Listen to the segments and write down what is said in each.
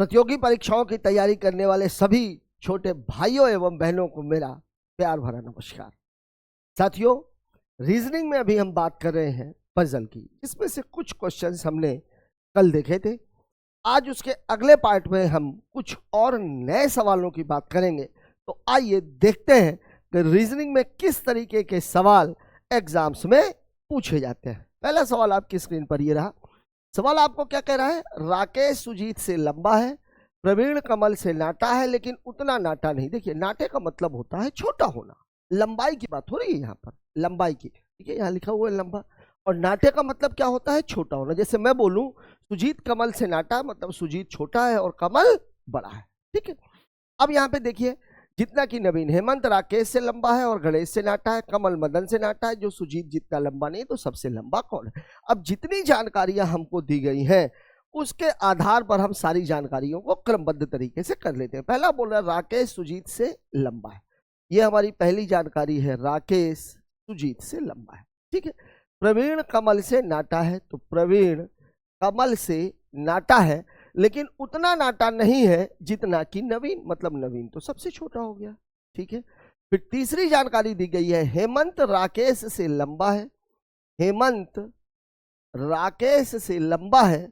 प्रतियोगी परीक्षाओं की तैयारी करने वाले सभी छोटे भाइयों एवं बहनों को मेरा प्यार भरा नमस्कार। साथियों, रीजनिंग में अभी हम बात कर रहे हैं पजल की, इसमें से कुछ क्वेश्चंस हमने कल देखे थे। आज उसके अगले पार्ट में हम कुछ और नए सवालों की बात करेंगे। तो आइए देखते हैं कि रीजनिंग में किस तरीके के सवाल एग्जाम्स में पूछे जाते हैं। पहला सवाल आपकी स्क्रीन पर ये रहा। सवाल आपको क्या कह रहा है? राकेश सुजीत से लंबा है, प्रवीण कमल से नाटा है, लेकिन उतना नाटा नहीं। देखिए, नाटे का मतलब होता है छोटा होना, लंबाई की बात हो रही है यहाँ पर, लंबाई की। ठीक है, यहाँ लिखा हुआ है लंबा, और नाटे का मतलब क्या होता है? छोटा होना। जैसे मैं बोलूं सुजीत कमल से नाटा, मतलब सुजीत छोटा है और कमल बड़ा है। ठीक है, अब यहाँ पे देखिए, जितना कि नवीन हेमंत राकेश से लंबा है और गणेश से नाटा है, कमल मदन से नाटा है, जो सुजीत जितना लंबा नहीं, तो सबसे लंबा कौन है? अब जितनी जानकारियां हमको दी गई हैं उसके आधार पर हम सारी जानकारियों को क्रमबद्ध तरीके से कर लेते हैं। पहला बोल रहा है राकेश सुजीत से लंबा है, ये हमारी पहली जानकारी है, राकेश सुजीत से लंबा है। ठीक है, प्रवीण कमल से नाटा है, तो प्रवीण कमल से नाटा है, लेकिन उतना नाटा नहीं है जितना कि नवीन, मतलब नवीन तो सबसे छोटा हो गया। ठीक है, फिर तीसरी जानकारी दी गई है, हेमंत राकेश से लंबा है, हेमंत राकेश से लंबा है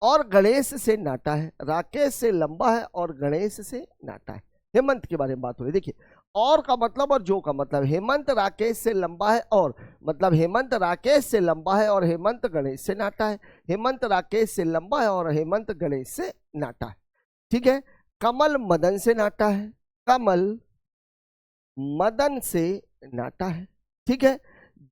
और गणेश से नाटा है। राकेश से लंबा है और गणेश से नाटा है। हेमंत के बारे में बात हो रही है। देखिए, और का मतलब और जो का मतलब, हेमंत राकेश से लंबा है और मतलब हेमंत राकेश से लंबा है और हेमंत गणेश से नाटा है। हेमंत राकेश से लंबा है और हेमंत गणेश से नाटा है। ठीक है, कमल मदन से नाटा है, कमल मदन से नाटा है। ठीक है,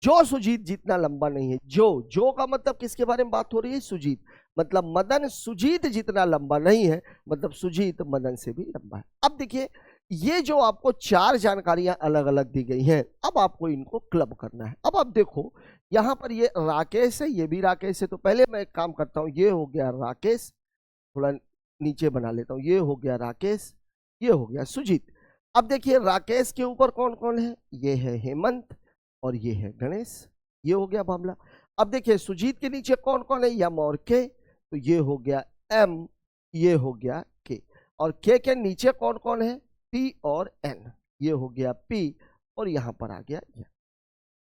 जो सुजीत जितना लंबा नहीं है। जो का मतलब किसके बारे में बात हो रही है? सुजीत, मतलब मदन सुजीत जितना लंबा नहीं है, मतलब सुजीत मदन से भी लंबा है। अब देखिए, ये जो आपको चार जानकारियां अलग अलग दी गई हैं, अब आपको इनको क्लब करना है। अब आप देखो, यहां पर ये राकेश है, ये भी राकेश है, तो पहले मैं एक काम करता हूं, ये हो गया राकेश, थोड़ा नीचे बना लेता हूं, ये हो गया राकेश, ये हो गया सुजीत। अब देखिए, राकेश के ऊपर कौन कौन है? ये है हेमंत और ये है गणेश, ये हो गया मामला। अब देखिए, सुजीत के नीचे कौन कौन है? यम और के, तो ये हो गया एम, ये हो गया के, और के नीचे कौन कौन है? पी और एन, ये हो गया पी और यहां पर आ गया ये।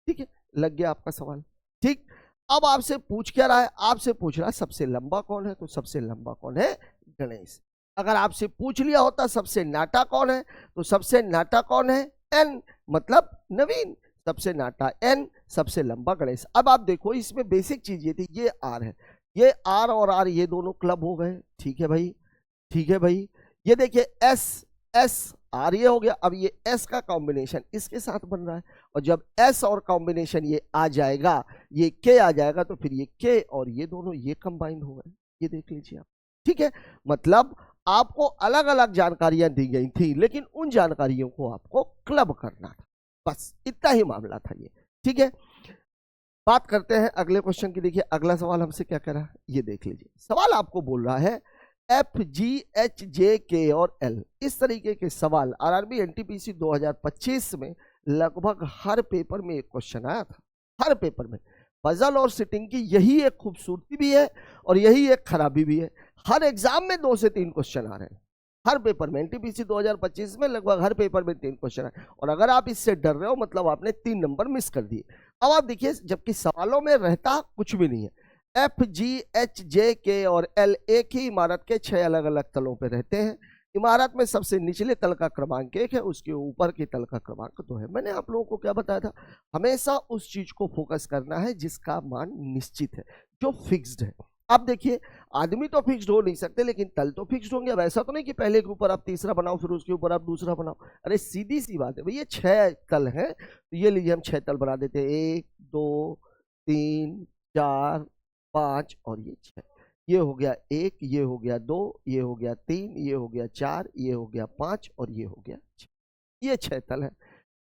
ठीक है, लग गया आपका सवाल। ठीक, अब आपसे पूछ क्या रहा है? आपसे पूछ रहा है सबसे लंबा कौन है, तो सबसे लंबा कौन है? गणेश। अगर आपसे पूछ लिया होता सबसे नाटा कौन है, तो सबसे नाटा कौन है? एन, मतलब नवीन। सबसे नाटा एन, सबसे लंबा गणेश। अब आप देखो, इसमें बेसिक चीज ये थी, ये आर है, ये आर और आर ये दोनों क्लब हो गए। ठीक है भाई, ठीक है भाई। ये देखिए, एस एस आर ये हो गया। अब ये एस का कॉम्बिनेशन इसके साथ बन रहा है, और जब एस और कॉम्बिनेशन ये आ जाएगा, ये के आ जाएगा, तो फिर ये के और ये दोनों ये कंबाइन हो गए। ये देख लीजिए आप। ठीक है, मतलब आपको अलग अलग जानकारियां दी गई थी, लेकिन उन जानकारियों को आपको क्लब करना था, बस इतना ही मामला था ये। ठीक है, बात करते हैं अगले क्वेश्चन की। देखिए, अगला सवाल हमसे क्या कह रहा है, ये देख लीजिए। सवाल आपको बोल रहा है एफ जी एच जे के और एल, इस तरीके के सवाल आरआरबी एनटीपीसी 2025 में लगभग हर पेपर में एक क्वेश्चन आया था, हर पेपर में। पजल और सिटिंग की यही एक खूबसूरती भी है और यही एक खराबी भी है, हर एग्जाम में 2 से 3 क्वेश्चन आ रहे हैं, हर पेपर में। एनटीपीसी 2025 में लगभग हर पेपर में 3 क्वेश्चन है, और अगर आप इससे डर रहे हो, मतलब आपने 3 नंबर मिस कर दिए। अब आप देखिए, जबकि सवालों में रहता कुछ भी नहीं है। एफ जी एच जे के और एल एक ही इमारत के 6 अलग अलग तलों पर रहते हैं। इमारत में सबसे निचले तल का क्रमांक 1 है, उसके ऊपर के तल का क्रमांक 2 है। मैंने आप लोगों को क्या बताया था? हमेशा उस चीज को फोकस करना है जिसका मान निश्चित है, जो फिक्स्ड है। अब देखिए, आदमी तो फिक्स्ड हो नहीं सकते, लेकिन तल तो फिक्स्ड होंगे। अब ऐसा तो नहीं कि पहले के ऊपर आप तीसरा बनाओ, फिर उसके ऊपर आप दूसरा बनाओ। अरे सीधी सी बात है भैया, 6 तल है, तो ये लीजिए हम 6 तल बना देते हैं, 1 2 3 4 5 और ये 6। ये हो गया 1, ये हो गया 2, ये हो गया 3, ये हो गया 4, ये हो गया 5 और ये हो गया 6। ये 6 तल है।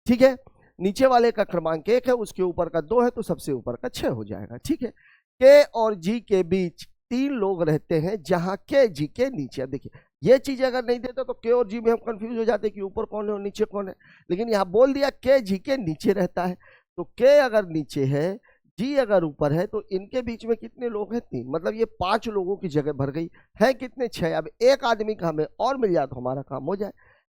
ठीक है, नीचे वाले का क्रमांक 1 है, उसके ऊपर का 2 है, तो सबसे ऊपर का 6 हो जाएगा। ठीक है, के और जी के बीच 3 लोग रहते हैं, जहां के जी के नीचे। अब देखिए, ये चीज अगर नहीं देता तो के और जी में हम कंफ्यूज हो जाते कि ऊपर कौन है और नीचे कौन है, लेकिन यहाँ बोल दिया के जी के नीचे रहता है, तो के अगर नीचे है, जी अगर ऊपर है तो इनके बीच में कितने लोग हैं? 3, मतलब ये 5 लोगों की जगह भर गई है। कितने? 6। अब एक आदमी का हमें और मिल जाए तो हमारा काम हो जाए।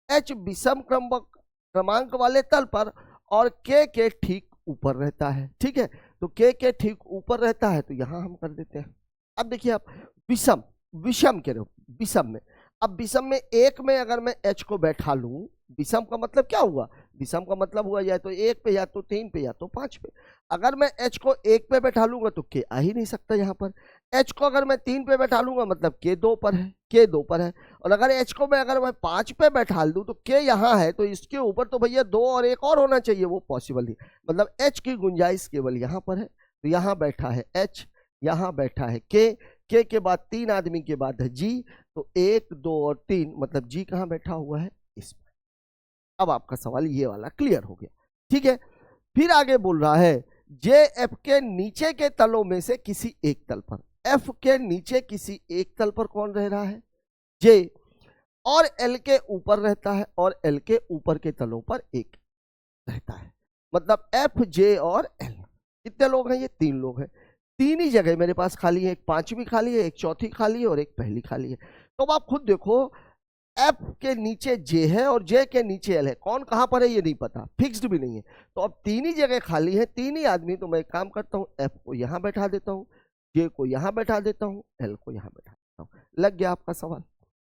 एच विषम क्रमांक वाले तल पर और के ठीक ऊपर रहता है। ठीक है, तो के ठीक ऊपर रहता है तो यहां हम कर देते हैं। अब देखिए आप विषम विषम के विषम में, अब विषम में एक में अगर मैं एच को बैठा लूं, विषम का मतलब क्या हुआ? विषम का मतलब हुआ या तो 1 पे या तो 3 पे या तो 5 पे। अगर मैं एच को 1 पे बैठा लूंगा तो के आ ही नहीं सकता यहाँ पर। एच को अगर मैं 3 पे बैठा लूंगा मतलब के 2 पर है, के 2 पर है। और अगर एच को मैं अगर मैं 5 पे बैठा दूं तो के यहाँ है, तो इसके ऊपर तो भैया 2 और 1 और होना चाहिए, वो पॉसिबल नहीं। मतलब एच की गुंजाइश केवल यहाँ पर है, तो यहाँ बैठा है एच, यहाँ बैठा है के बाद 3 आदमी के बाद है जी, तो 1 2 और 3, मतलब जी कहाँ बैठा हुआ है? इसमें। अब आपका सवाल ये वाला क्लियर हो गया। ठीक है, फिर आगे बोल रहा है जे एफ के नीचे के तलों में से किसी एक तल पर, एफ के नीचे किसी एक तल पर कौन रह रहा है? जे, और एल के ऊपर रहता है, और एल के ऊपर के तलों पर एक रहता है। मतलब एफ जे और एल कितने लोग हैं? ये 3 लोग हैं। 3 ही जगह मेरे पास खाली है, एक 5वीं खाली है, एक 4थी खाली है और एक पहली खाली है। तो अब आप खुद देखो, एफ के नीचे जे है और जे के नीचे एल है, कौन कहां पर है ये नहीं पता, फिक्स्ड भी नहीं है। तो अब 3 ही जगह खाली है, 3 ही आदमी, तो मैं काम करता हूं, एफ को यहां बैठा देता हूं, जे को यहां बैठा देता हूं, एल को यहां बैठा देता हूं। लग गया आपका सवाल?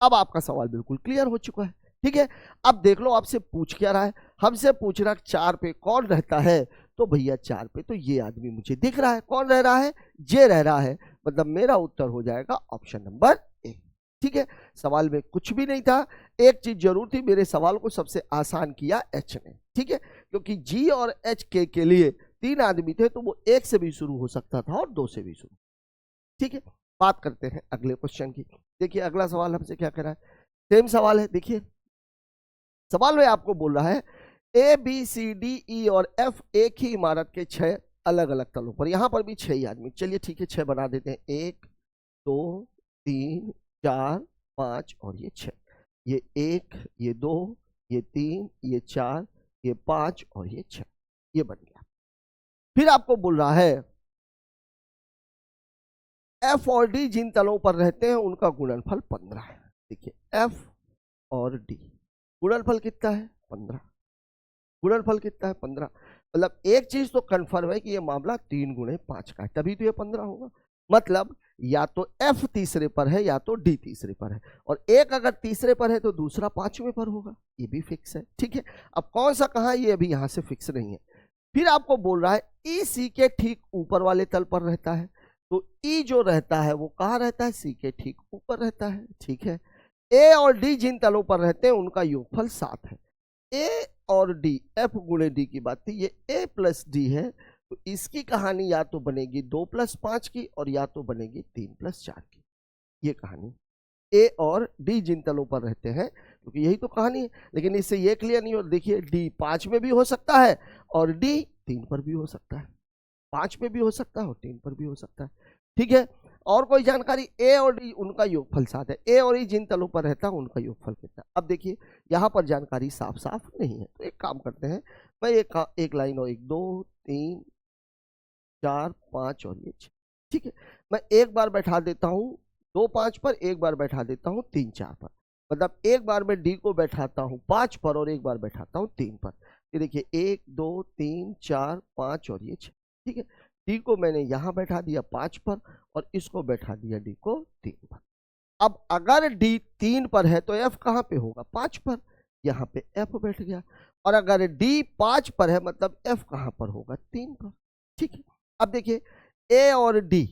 अब आपका सवाल बिल्कुल क्लियर हो चुका है। ठीक है, अब देख लो आपसे पूछ क्या रहा है। हमसे पूछ रहा है 4 पे कौन रहता है, तो भैया 4 पे तो ये आदमी मुझे दिख रहा है। कौन रह रहा है? जे रह रहा है, मतलब मेरा उत्तर हो जाएगा ऑप्शन नंबर ए। ठीक है, सवाल में कुछ भी नहीं था, एक चीज जरूर थी, मेरे सवाल को सबसे आसान किया एच ने। ठीक है, क्योंकि जी और एच के लिए 3 आदमी थे, तो वो 1 से भी शुरू हो सकता था और 2 से भी शुरू। ठीक है, बात करते हैं अगले क्वेश्चन की। देखिए अगला सवाल हमसे क्या कह रहा है, सेम सवाल है। देखिए सवाल में आपको बोल रहा है ए बी सी डी ई और एफ एक ही इमारत के 6 अलग अलग तलों पर, यहां पर भी 6 ही आदमी। चलिए ठीक है, 6 बना देते हैं, 1 2 3 4 5 और ये 6। ये 1 ये 2 ये 3 ये 4 ये 5 और ये 6, ये बन गया। फिर आपको बोल रहा है एफ और डी जिन तलों पर रहते हैं उनका गुणनफल 15 है। देखिए एफ और डी गुणनफल कितना है? 15। गुणनफल कितना है? 15। मतलब एक चीज तो कंफर्म है कि ये मामला 3 गुणे 5 का है, तभी तो ये 15 होगा। मतलब या तो एफ तीसरे पर है या तो डी तीसरे पर है, और एक अगर तीसरे पर है तो दूसरा 5वें पर होगा, ये भी फिक्स है। ठीक है, अब कौन सा कहां, ये अभी यहां से फिक्स नहीं है। फिर आपको बोल रहा है ई सी के ठीक ऊपर वाले तल पर रहता है, तो ई जो रहता है वो कहां रहता है? सी के ठीक ऊपर रहता है। ठीक है, ए और डी जिन तलों पर रहते हैं उनका योगफल 7 है। ए और डी, एफ गुणे डी की बात थी, ये ए प्लस डी है, तो इसकी कहानी या तो बनेगी 2 + 5 की और या तो बनेगी 3 + 4 की। ये कहानी ए और डी जिन तलों पर रहते हैं, क्योंकि यही तो कहानी है। लेकिन इससे ये क्लियर नहीं हो, देखिए डी 5 में भी हो सकता है और डी 3 पर भी हो सकता है, 5 पे भी हो सकता है और 3 पर भी हो सकता है। ठीक है, और कोई जानकारी? ए और डी उनका योगफल 7 है। ए और ई जिन तलों पर रहता है उनका योगफल कितना? अब देखिए यहाँ पर जानकारी साफ साफ नहीं है, तो एक काम करते हैं, मैं एक लाइन और 1 2 3 4 5 और ये 6। ठीक है, मैं एक बार बैठा देता हूँ 2 5 पर, एक बार बैठा देता हूँ 3 4 पर। मतलब एक बार मैं डी को बैठाता हूँ 5 पर और एक बार बैठाता हूँ 3 पर। ये देखिए 1 2 3 4 5 और ये 6। ठीक है, डी को मैंने यहां बैठा दिया 5 पर और इसको बैठा दिया डी को 3 पर। अब अगर डी 3 पर है तो एफ कहां पे होगा? 5 पर, यहां पे एफ बैठ गया। और अगर डी 5 पर है मतलब एफ कहां पर होगा? 3 पर। ठीक है, अब देखिए ए और डी,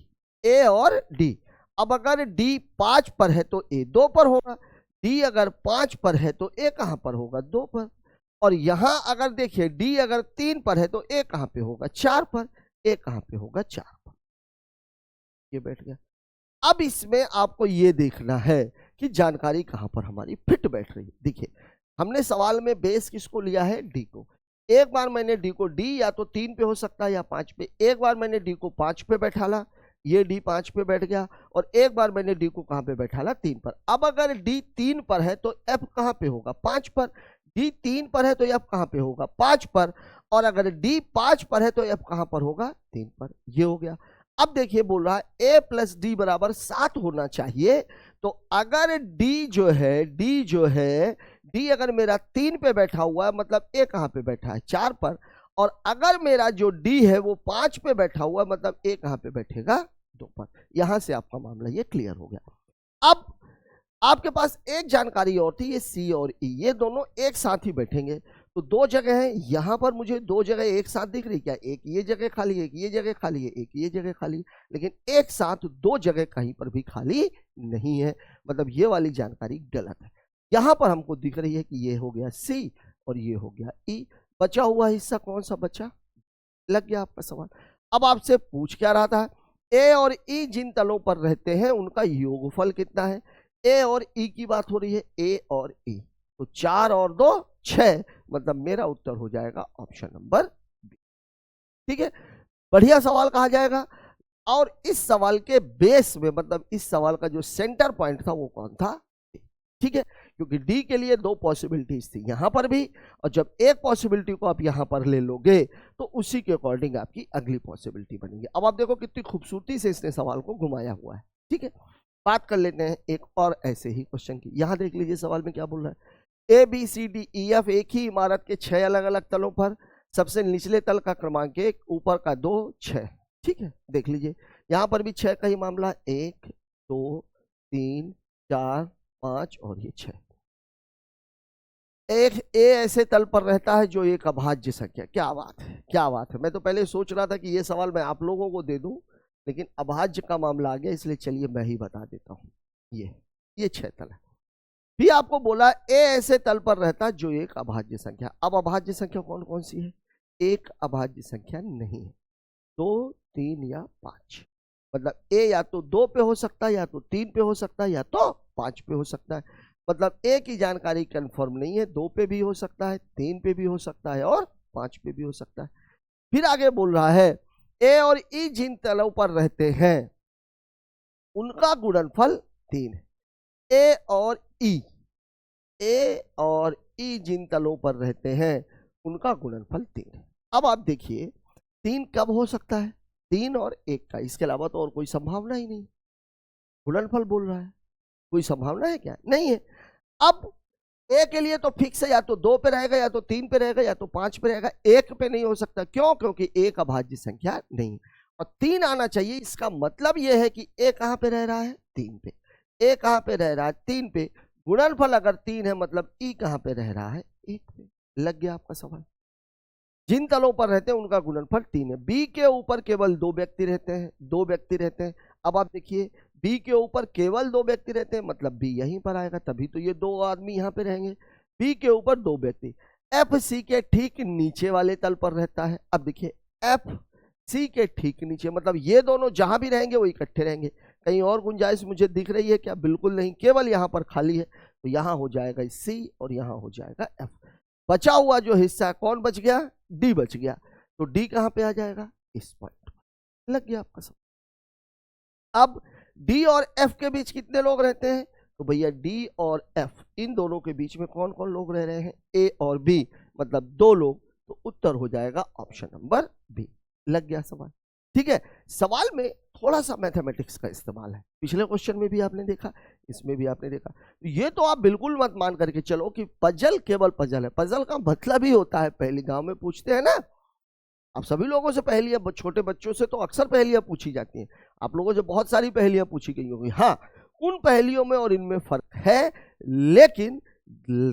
ए और डी, अब अगर डी 5 पर है तो ए 2 पर होगा, डी अगर 5 पर है तो ए कहां पर होगा? 2 पर। और यहां अगर देखिए डी अगर 3 पर है तो ए कहां पे होगा? 4 पर, ए कहां पे होगा? 4 पर। ये बैठ गया। अब इसमें आपको ये देखना है कि जानकारी कहां पर हमारी फिट बैठ रही है। देखिए हमने सवाल में बेस किसको लिया है? डी को। एक बार मैंने डी को, डी या तो 3 पे हो सकता है या 5 पे, एक बार मैंने डी को 5 पे बैठाला, ये डी 5 पे बैठ गया, और एक बार मैंने डी को कहां पे बैठाला? 3 पर। अब अगर डी 3 पर है तो एफ कहां पे होगा? 5 पर। डी 3 पर है तो एफ कहां पे होगा? 5 पर। और अगर डी 5 पर है तो एफ कहां पर होगा, 3 पर। ये हो गया। अब देखिए बोल रहा है ए प्लस डी बराबर 7 होना चाहिए। तो अगर डी जो है डी अगर मेरा 3 पे बैठा हुआ है, मतलब ए कहां पे बैठा है, 4 पर। और अगर मेरा जो डी है वो 5 पे बैठा हुआ है, मतलब ए कहां पे बैठेगा, 2 पर। यहां से आपका मामला ये क्लियर हो गया। अब आपके पास एक जानकारी और थी, ये सी और ई, ये दोनों एक साथ ही बैठेंगे। तो 2 जगह है, यहां पर मुझे 2 जगह एक साथ दिख रही, क्या एक ये जगह खाली है, एक ये जगह खाली है, एक ये जगह खाली है, लेकिन एक साथ 2 जगह कहीं पर भी खाली नहीं है, मतलब ये वाली जानकारी गलत है। यहां पर हमको दिख रही है कि ये हो गया सी और ये हो गया ई। बचा हुआ हिस्सा कौन सा बचा, लग गया आपका सवाल। अब आपसे पूछ क्या रहा था, ए और ई जिन तलों पर रहते हैं उनका योगफल कितना है। ए और ई की बात हो रही है, ए और ई, तो 4 और 2 6, मतलब मेरा उत्तर हो जाएगा ऑप्शन नंबर बी। ठीक है, बढ़िया सवाल कहा जाएगा। और इस सवाल के बेस में, मतलब इस सवाल का जो सेंटर पॉइंट था वो कौन था, ठीक है, क्योंकि डी के लिए 2 पॉसिबिलिटीज थी यहां पर भी, और जब एक पॉसिबिलिटी को आप यहां पर ले लोगे तो उसी के अकॉर्डिंग आपकी अगली पॉसिबिलिटी बनेगी। अब आप देखो कितनी खूबसूरती से इसने सवाल को घुमाया हुआ है। ठीक है, बात कर लेते हैं एक और ऐसे ही क्वेश्चन की। यहां देख लीजिए सवाल में क्या बोल रहा है, A B C D E F एक ही इमारत के 6 अलग अलग तलों पर, सबसे निचले तल का क्रमांक 1, ऊपर का 2 6। ठीक है, देख लीजिए यहां पर भी 6 का ही मामला, 1 2 3 4 5 और ये 6। एक ए ऐसे तल पर रहता है जो एक अभाज्य संख्या, क्या बात है, क्या बात है। मैं तो पहले सोच रहा था कि ये सवाल मैं आप लोगों को दे दूं, लेकिन अभाज्य का मामला आ गया, इसलिए चलिए मैं ही बता देता हूं। ये 6 तल है। भी आपको बोला ए ऐसे तल पर रहता है जो एक अभाज्य संख्या। अब अभाज्य संख्या कौन कौन सी है, एक अभाज्य संख्या नहीं है, 2 3 या 5, मतलब ए या तो 2 पे हो सकता है, या तो 3 पे हो सकता है, या तो 5 पे हो सकता है। मतलब ए की जानकारी कंफर्म नहीं है, 2 पे भी हो सकता है, 3 पे भी हो सकता है और 5 पे भी हो सकता है। फिर आगे बोल रहा है ए और ई जिन तलों पर रहते हैं उनका गुणनफल 3 है। ए और ई जिन तलों पर रहते हैं उनका गुणनफल 3 है। अब आप देखिए 3 कब हो सकता है, 3 और 1 का, इसके अलावा तो और कोई संभावना ही नहीं। गुणनफल बोल रहा है, कोई संभावना है क्या, नहीं है। अब ए के लिए तो फिक्स है, या तो 2 पे रहेगा, या तो 3 पे रहेगा, या तो 5 पे रहेगा, 1 पे नहीं हो सकता। क्यों, क्योंकि एक अभाज्य संख्या नहीं, और 3 आना चाहिए। इसका मतलब यह है कि ए कहां पे रह रहा है, 3 पे। ए कहां पे रह रहा है, 3 पे। गुणनफल अगर 3 है, मतलब ई कहां पे रह रहा है, 1 पे। लग गया आपका सवाल। जिन तलों पर रहते हैं उनका गुणनफल 3 है। बी के ऊपर केवल 2 व्यक्ति रहते हैं, 2 व्यक्ति रहते हैं। अब आप देखिए बी के ऊपर केवल 2 व्यक्ति रहते हैं, मतलब बी यहीं पर आएगा, तभी तो ये 2 आदमी यहां पे रहेंगे। बी के ऊपर 2 व्यक्ति, एफ सी के ठीक नीचे वाले तल पर रहता है। अब देखिए एफ सी के ठीक नीचे, मतलब ये दोनों जहां भी रहेंगे वो इकट्ठे रहेंगे। कहीं और गुंजाइश मुझे दिख रही है क्या, बिल्कुल नहीं, केवल यहां पर खाली है। तो यहां हो जाएगा सी और यहां हो जाएगा एफ। बचा हुआ जो हिस्सा कौन बच गया, डी बच गया। तो डी कहां पे आ जाएगा, इस पॉइंट पर। लग गया आपका समझ। अब डी और एफ के बीच कितने लोग रहते हैं, तो भैया डी और एफ इन दोनों के बीच में कौन कौन लोग रह रहे हैं, ए और बी, मतलब 2 लोग। तो उत्तर हो जाएगा ऑप्शन नंबर बी। लग गया सवाल। ठीक है, सवाल में थोड़ा सा मैथमेटिक्स का इस्तेमाल है, पिछले क्वेश्चन में भी आपने देखा, इसमें भी आपने देखा। ये तो आप बिल्कुल मत मान करके चलो कि पजल केवल पजल है। पजल का मतलब ही होता है पहली, गांव में पूछते हैं ना, आप सभी लोगों से पहेलियां, छोटे बच्चों से तो अक्सर पहेलियां पूछी जाती हैं, आप लोगों से बहुत सारी पहेलियां पूछी गई होंगी। हाँ, उन पहेलियों में और इनमें फर्क है, लेकिन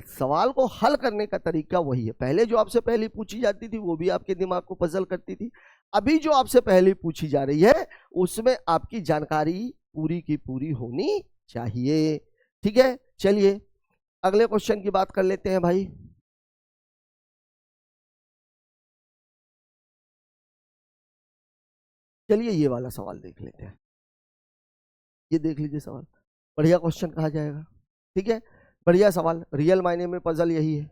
सवाल को हल करने का तरीका वही है। पहले जो आपसे पहेली पूछी जाती थी वो भी आपके दिमाग को पजल करती थी, अभी जो आपसे पहेली पूछी जा रही है उसमें आपकी जानकारी पूरी की पूरी होनी चाहिए। ठीक है, चलिए अगले क्वेश्चन की बात कर लेते हैं भाई। चलिए ये वाला सवाल देख लेते हैं, ये देख लीजिए सवाल, बढ़िया क्वेश्चन कहा जाएगा। ठीक है, बढ़िया सवाल, रियल मायने में पजल यही है।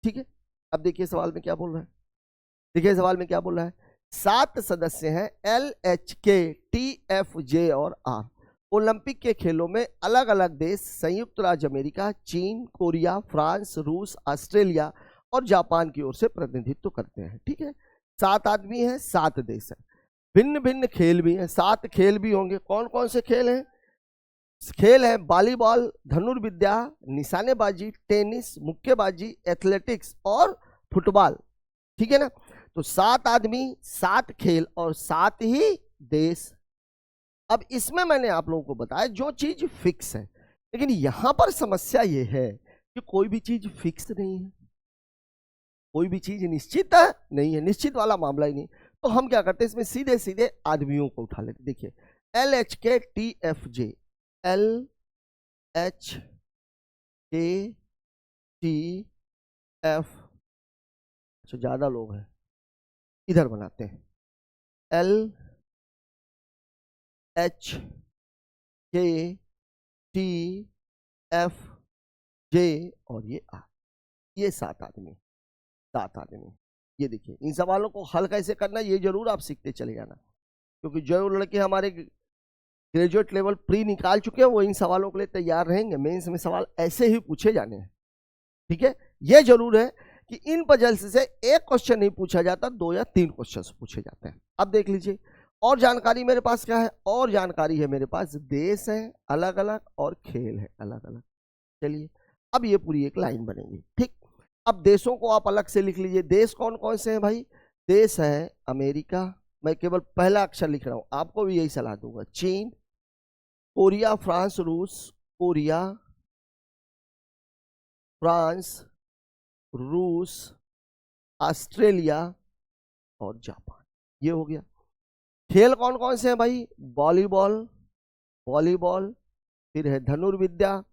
ठीक है, अब देखिए सवाल में क्या बोल रहा है, देखिए सवाल में क्या बोल रहा है। 7 सदस्य हैं, एल एच के टी एफ जे और आर। ओलंपिक के खेलों में अलग अलग देश संयुक्त राज्य अमेरिका, चीन, कोरिया, फ्रांस, रूस, ऑस्ट्रेलिया और जापान की ओर से प्रतिनिधित्व करते हैं। ठीक है, 7 आदमी हैं, 7 देश हैं, भिन्न भिन्न खेल भी हैं, 7 खेल भी होंगे। कौन कौन से खेल हैं? खेल है वॉलीबॉल, धनुर्विद्या, निशानेबाजी, टेनिस, मुक्केबाजी, एथलेटिक्स और फुटबॉल। ठीक है ना, तो 7 आदमी, 7 खेल और 7 ही देश। अब इसमें मैंने आप लोगों को बताया जो चीज फिक्स है, लेकिन यहां पर समस्या ये है कि कोई भी चीज फिक्स नहीं है, कोई भी चीज निश्चित नहीं है, निश्चित वाला मामला ही नहीं। तो हम क्या करते हैं, इसमें सीधे सीधे आदमियों को उठा लेते। देखिए LHKTFJ, LHKTF, अच्छा ज्यादा लोग हैं, इधर बनाते हैं LHKTFJ और ये R, ये 7 आदमी, 7 आदमी। ये देखिए, इन सवालों को हल कैसे करना ये जरूर आप सीखते चले जाना, क्योंकि जो लड़के हमारे ग्रेजुएट लेवल प्री निकाल चुके हैं वो इन सवालों के लिए तैयार रहेंगे। मेंस में सवाल ऐसे ही पूछे जाने हैं। ठीक है, ये जरूर है कि इन पजल्स से एक क्वेश्चन नहीं पूछा जाता, 2 या 3 क्वेश्चन पूछे जाते हैं। अब देख लीजिए और जानकारी मेरे पास क्या है, और जानकारी है मेरे पास देश है अलग अलग और खेल है अलग अलग। चलिए अब ये पूरी एक लाइन बनेगी। ठीक, अब देशों को आप अलग से लिख लीजिए। देश कौन कौन से हैं भाई? देश है अमेरिका, मैं केवल पहला अक्षर लिख रहा हूं, आपको भी यही सलाह दूंगा। चीन, कोरिया, फ्रांस, रूस, कोरिया, फ्रांस, रूस, ऑस्ट्रेलिया और जापान। ये हो गया। खेल कौन कौन से हैं भाई? वॉलीबॉल, वॉलीबॉल, फिर है धनुर्विद्या,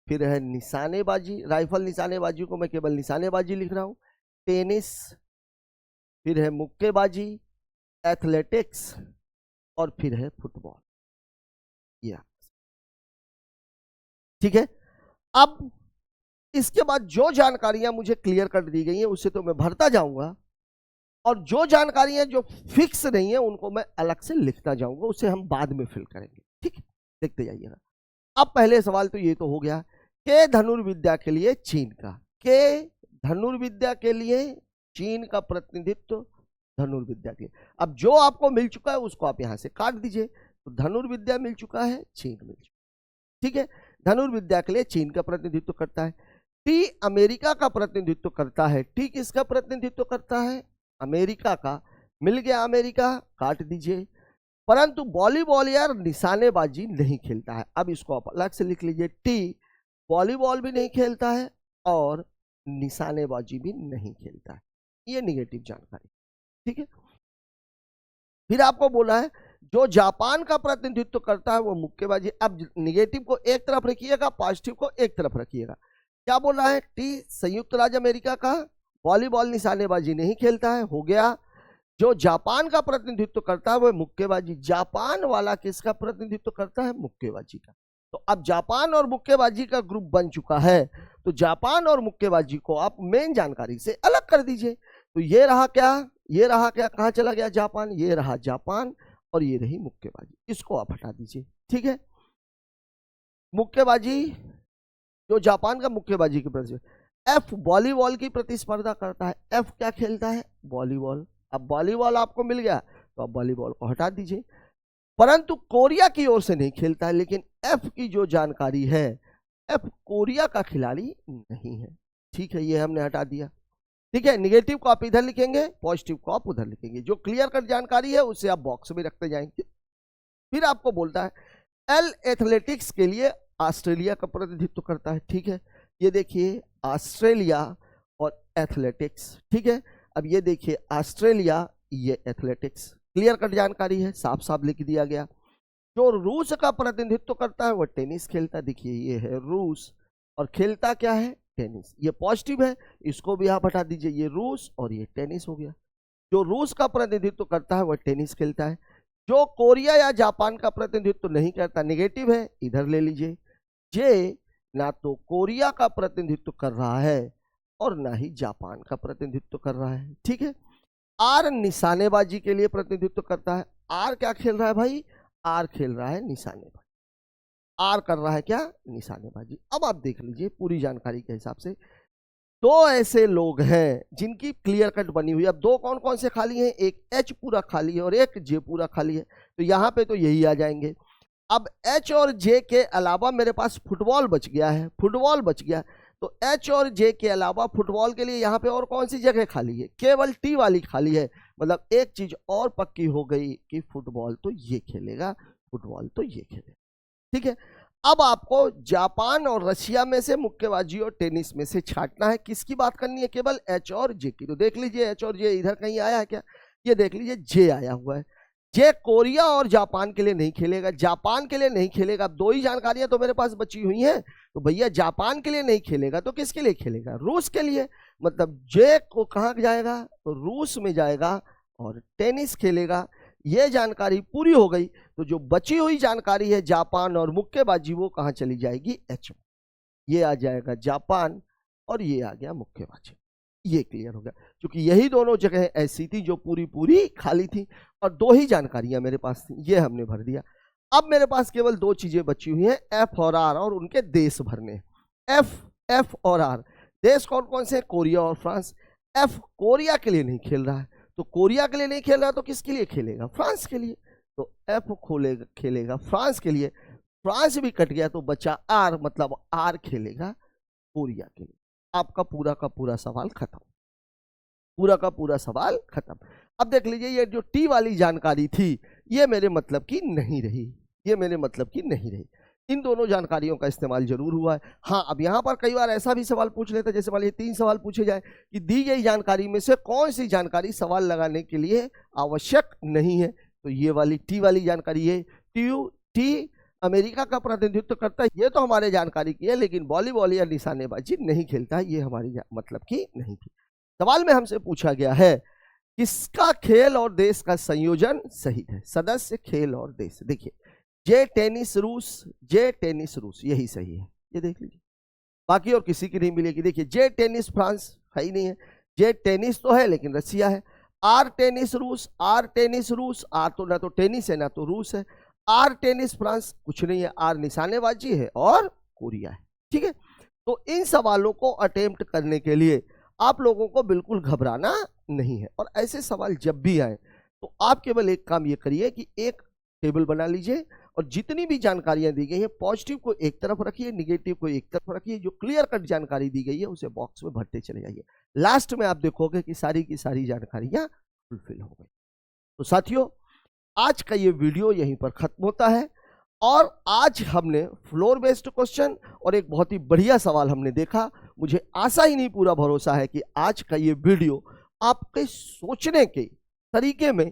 फिर है निशानेबाजी, राइफल निशानेबाजी को मैं केवल निशानेबाजी लिख रहा हूं, टेनिस, फिर है मुक्केबाजी, एथलेटिक्स और फिर है फुटबॉल। ये ठीक है। अब इसके बाद जो जानकारियां मुझे क्लियर कर दी गई हैं उसे तो मैं भरता जाऊंगा, और जो जानकारियां जो फिक्स नहीं है उनको मैं अलग से लिखता जाऊंगा, उसे हम बाद में फिल करेंगे। ठीक है, देखते जाइएगा। अब पहले सवाल तो ये तो हो गया कि धनुर्विद्या के लिए चीन का, के धनुर्विद्या के लिए चीन का प्रतिनिधित्व धनुर्विद्या के लिए। अब जो आपको मिल चुका है उसको आप यहां से काट दीजिए। तो धनुर्विद्या मिल चुका है, चीन मिल चुका है। ठीक है, धनुर्विद्या के लिए चीन का प्रतिनिधित्व करता है। टी अमेरिका का प्रतिनिधित्व करता है। टी किसका प्रतिनिधित्व करता है? अमेरिका का। मिल गया अमेरिका, काट दीजिए। परंतु वॉलीबॉल या निशानेबाजी नहीं खेलता है। अब इसको आप अलग से लिख लीजिए। टी वॉलीबॉल भी नहीं खेलता है और निशानेबाजी भी नहीं खेलता है। ये निगेटिव जानकारी। ठीक है, फिर आपको बोला है जो जापान का प्रतिनिधित्व करता है वो मुक्केबाजी। अब निगेटिव को एक तरफ रखिएगा, पॉजिटिव को एक तरफ रखिएगा। क्या बोल रहा है? टी संयुक्त राज्य अमेरिका का वॉलीबॉल निशानेबाजी नहीं खेलता है, हो गया। जो जापान का प्रतिनिधित्व करता है वो मुक्केबाजी। जापान वाला किसका प्रतिनिधित्व करता है? मुक्केबाजी का। तो अब जापान और मुक्केबाजी का ग्रुप बन चुका है, तो जापान और मुक्केबाजी को आप मेन जानकारी से अलग कर दीजिए। तो ये रहा क्या, ये रहा क्या, कहां चला गया जापान, ये रहा जापान और ये रही मुक्केबाजी, इसको आप हटा दीजिए। ठीक है, मुक्केबाजी जो जापान का मुक्केबाजी की प्रतिस्पर्धा। एफ वॉलीबॉल की प्रतिस्पर्धा करता है। एफ क्या खेलता है? वॉलीबॉल। अब वॉलीबॉल आपको मिल गया तो आप वॉलीबॉल को हटा दीजिए। परंतु कोरिया की ओर से नहीं खेलता है, लेकिन एफ की जो जानकारी है, एफ कोरिया का खिलाड़ी नहीं है। ठीक है, ये हमने हटा दिया। ठीक है, निगेटिव को आप इधर लिखेंगे, पॉजिटिव को आप उधर लिखेंगे। जो क्लियर कट जानकारी है उसे आप बॉक्स में रखते जाएंगे। फिर आपको बोलता है एल एथलेटिक्स के लिए ऑस्ट्रेलिया का प्रतिनिधित्व करता है। ठीक है, ये देखिए ऑस्ट्रेलिया और एथलेटिक्स। ठीक है, अब ये देखिए ऑस्ट्रेलिया, ये एथलेटिक्स। क्लियर कट जानकारी है, साफ साफ लिख दिया गया। जो रूस का प्रतिनिधित्व करता है वो टेनिस खेलता है। देखिए ये है रूस और खेलता क्या है? टेनिस। ये पॉजिटिव है, इसको भी आप हटा दीजिए। ये रूस और ये टेनिस हो गया। जो रूस का प्रतिनिधित्व करता है वह टेनिस खेलता है। जो कोरिया या जापान का प्रतिनिधित्व नहीं करता, निगेटिव है, इधर ले लीजिए। जे ना तो कोरिया का प्रतिनिधित्व कर रहा है और ना ही जापान का प्रतिनिधित्व कर रहा है। ठीक है, आर निशानेबाजी के लिए प्रतिनिधित्व करता है। आर क्या खेल रहा है भाई? आर खेल रहा है निशानेबाजी। आर कर रहा है क्या? निशानेबाजी। अब आप देख लीजिए पूरी जानकारी के हिसाब से दो ऐसे लोग हैं जिनकी क्लियर कट बनी हुई है। अब दो कौन कौन से खाली हैं, एक एच पूरा खाली है और एक जे पूरा खाली है, तो यहाँ पे तो यही आ जाएंगे। अब एच और जे के अलावा मेरे पास फुटबॉल बच गया है, फुटबॉल बच गया, तो एच और जे के अलावा फुटबॉल के लिए यहाँ पे और कौन सी जगह खाली है, केवल टी वाली खाली है। मतलब एक चीज और पक्की हो गई कि फुटबॉल तो ये खेलेगा, फुटबॉल तो ये खेलेगा। ठीक है, अब आपको जापान और रशिया में से मुक्केबाजी और टेनिस में से छांटना है, किसकी बात करनी है, केवल एच और जे की। तो देख लीजिए एच और जे इधर कहीं आया है क्या, ये देख लीजिए जे आया हुआ है। जे कोरिया और जापान के लिए नहीं खेलेगा, जापान के लिए नहीं खेलेगा। अब दो ही जानकारियां तो मेरे पास बची हुई हैं, तो भैया जापान के लिए नहीं खेलेगा तो किसके लिए खेलेगा, रूस के लिए। मतलब जे को कहाँ जाएगा, तो रूस में जाएगा और टेनिस खेलेगा। ये जानकारी पूरी हो गई, तो जो बची हुई जानकारी है जापान और मुक्केबाजी वो कहाँ चली जाएगी, एच में। ये आ जाएगा जापान और ये आ गया मुक्केबाजी। ये क्लियर हो गया, क्योंकि यही दोनों जगह ऐसी थी जो पूरी पूरी खाली थी और दो ही जानकारियां मेरे पास थी, ये हमने भर दिया। अब मेरे पास केवल दो चीजें बची हुई हैं, एफ और आर, और उनके देश भरने। एफ और आर देश कौन कौन से, कोरिया और फ्रांस। एफ कोरिया के लिए नहीं खेल रहा है, तो कोरिया के लिए नहीं खेल रहा तो किसके लिए खेलेगा, फ्रांस के लिए। तो एफ खेलेगा फ्रांस के लिए, फ्रांस भी कट गया तो बचा आर, मतलब आर खेलेगा कोरिया के लिए। आपका पूरा का पूरा सवाल खत्म, पूरा का पूरा सवाल खत्म। अब देख लीजिए ये जो टी वाली जानकारी थी ये मेरे मतलब की नहीं रही, ये मेरे मतलब की नहीं रही। इन दोनों जानकारियों का इस्तेमाल जरूर हुआ है। हाँ, अब यहाँ पर कई बार ऐसा भी सवाल पूछ लेते हैं, जैसे मान लीजिए 3 सवाल पूछे जाए कि दी गई जानकारी में से कौन सी जानकारी सवाल लगाने के लिए आवश्यक नहीं है, तो ये वाली टी वाली जानकारी है। टी अमेरिका का प्रतिनिधित्व करता है, ये तो हमारे जानकारी की है, लेकिन वॉलीबॉल या निशानेबाजी नहीं खेलता है, ये हमारी मतलब की नहीं थी। सवाल में हमसे पूछा गया है किसका खेल और देश का संयोजन सही है, सदस्य, खेल और देश। देखिए जे टेनिस रूस, जे टेनिस रूस यही सही है, ये देख लीजिए, बाकी और किसी की नहीं मिलेगी। देखिए जे टेनिस फ्रांस है ही नहीं है, जे टेनिस तो है लेकिन रसिया है। आर टेनिस रूस, आर टेनिस रूस, आर तो ना तो टेनिस है ना तो रूस है। आर टेनिस फ्रांस कुछ नहीं है, आर निशानेबाजी है और कोरिया है। ठीक है, तो इन सवालों को अटेम्प्ट करने के लिए आप लोगों को बिल्कुल घबराना नहीं है, और ऐसे सवाल जब भी आए तो आप केवल एक काम ये करिए कि एक टेबल बना लीजिए और जितनी भी जानकारियां दी गई है पॉजिटिव को एक तरफ रखिए, निगेटिव को एक तरफ रखिए, जो क्लियर कट जानकारी दी गई है उसे बॉक्स में भरते चले जाइए। लास्ट में आप देखोगे कि सारी की सारी जानकारियां फुलफिल हो गई। तो साथियों आज का ये वीडियो यहीं पर खत्म होता है, और आज हमने फ्लोर बेस्ड क्वेश्चन और एक बहुत ही बढ़िया सवाल हमने देखा। मुझे आशा ही नहीं पूरा भरोसा है कि आज का ये वीडियो आपके सोचने के तरीके में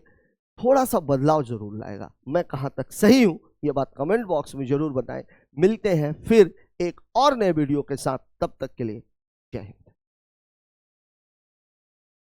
थोड़ा सा बदलाव जरूर लाएगा। मैं कहाँ तक सही हूं ये बात कमेंट बॉक्स में जरूर बताएं। मिलते हैं फिर एक और नए वीडियो के साथ, तब तक के लिए जय हिंद।